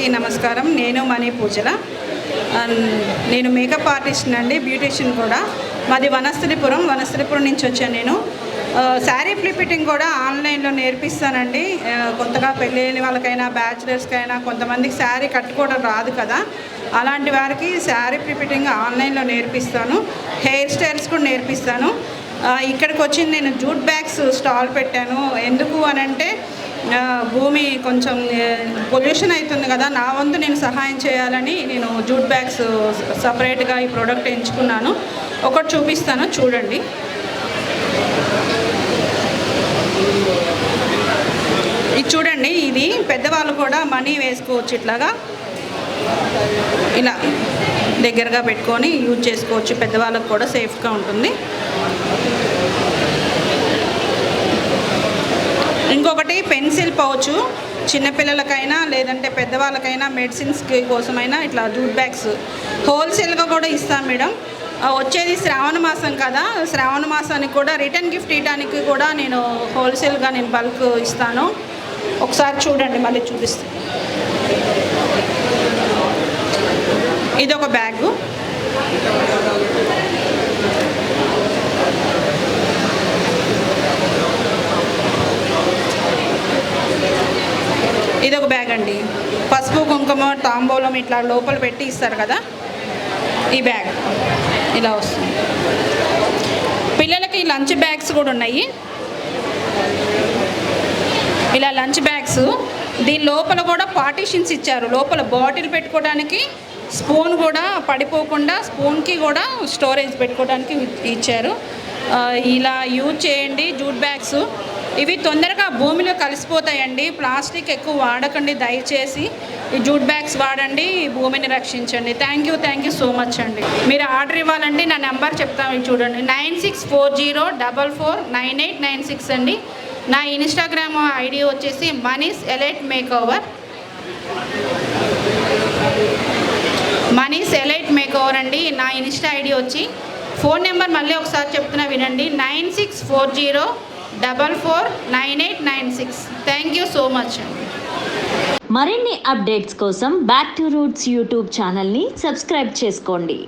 అందరికీ నమస్కారం. నేను మనీ పూజల. నేను మేకప్ ఆర్టిస్ట్ అండి, బ్యూటిషియన్ కూడా. మాది వనస్థలిపురం నుంచి వచ్చాను. నేను శారీ ఫ్లిప్పింగ్ కూడా ఆన్లైన్లో నేర్పిస్తానండి. కొత్తగా పెళ్ళైన వాళ్ళకైనా బ్యాచిలర్స్కైనా కొంతమందికి శారీ కట్టుకోవడం రాదు కదా, అలాంటి వారికి శారీ ఫ్లిప్పింగ్ ఆన్లైన్లో నేర్పిస్తాను. హెయిర్ స్టైల్స్ కూడా నేర్పిస్తాను. ఇక్కడికి వచ్చి నేను జూట్ బ్యాగ్స్ స్టాల్ పెట్టాను. ఎందుకు అనంటే భూమి కొంచెం పొల్యూషన్ అవుతుంది కదా, నా వంతు నేను సహాయం చేయాలని నేను జూట్ బ్యాగ్స్ సపరేట్గా ఈ ప్రోడక్ట్ ఎంచుకున్నాను. ఒకటి చూపిస్తాను, చూడండి. ఇది చూడండి, ఇది పెద్దవాళ్ళు కూడా మనీ వేసుకోవచ్చు. ఇట్లాగా ఇలా దగ్గరగా పెట్టుకొని యూజ్ చేసుకోవచ్చు. పెద్దవాళ్ళకు కూడా సేఫ్గా ఉంటుంది. ఇంకొకటి పెన్సిల్ పౌచ్, చిన్నపిల్లలకైనా లేదంటే పెద్దవాళ్ళకైనా మెడిసిన్స్కి కోసమైనా ఇట్లా జూట్ బ్యాగ్స్ హోల్సేల్గా కూడా ఇస్తాను మేడం. వచ్చేది శ్రావణ మాసం కదా, శ్రావణ మాసానికి కూడా రిటర్న్ గిఫ్ట్ ఇవ్వడానికి కూడా నేను హోల్సేల్గా నేను బల్క్ ఇస్తాను. ఒకసారి చూడండి, మళ్ళీ చూపిస్తాను. ఇదొక బ్యాగు. ఇదొక బ్యాగ్ అండి. పసుపు కుంకుమ తాంబూలం ఇట్లా లోపల పెట్టి ఇస్తారు కదా, ఈ బ్యాగ్ ఇలా వస్తుంది. పిల్లలకి లంచ్ బ్యాగ్స్ కూడా ఉన్నాయి. ఇలా లంచ్ బ్యాగ్స్, దీని లోపల కూడా పార్టీషన్స్ ఇచ్చారు. లోపల బాటిల్ పెట్టుకోవడానికి, స్పూన్ కూడా పడిపోకుండా స్పూన్కి కూడా స్టోరేజ్ పెట్టుకోవడానికి ఇచ్చారు. ఇలా యూజ్ చేయండి జూట్ బ్యాగ్స్. ఇవి తొందరగా భూమిలో కలిసిపోతాయండి. ప్లాస్టిక్ ఎక్కువ వాడకండి దయచేసి. ఈ జూట్ బ్యాగ్స్ వాడండి, భూమిని రక్షించండి. థ్యాంక్ యూ సో మచ్ అండి. మీరు ఆర్డర్ ఇవ్వాలంటే నా నెంబర్ చెప్తాను, చూడండి. 9640449896 అండి. నా ఇన్స్టాగ్రామ్ ఐడి వచ్చేసి మనీస్ ఎలైట్ మేకోవర్. మనీస్ ఎలైట్ మేకోవర్ అండి నా ఇన్స్టా ఐడి వచ్చి. ఫోన్ నెంబర్ మళ్ళీ ఒకసారి చెప్తున్నా వినండి, 9640449896. థ్యాంక్ యూ సో మచ్ అండి. మరిన్ని అప్డేట్స్ కోసం బ్యాక్ టు రూట్స్ యూట్యూబ్ ఛానల్ని సబ్స్క్రైబ్ చేసుకోండి.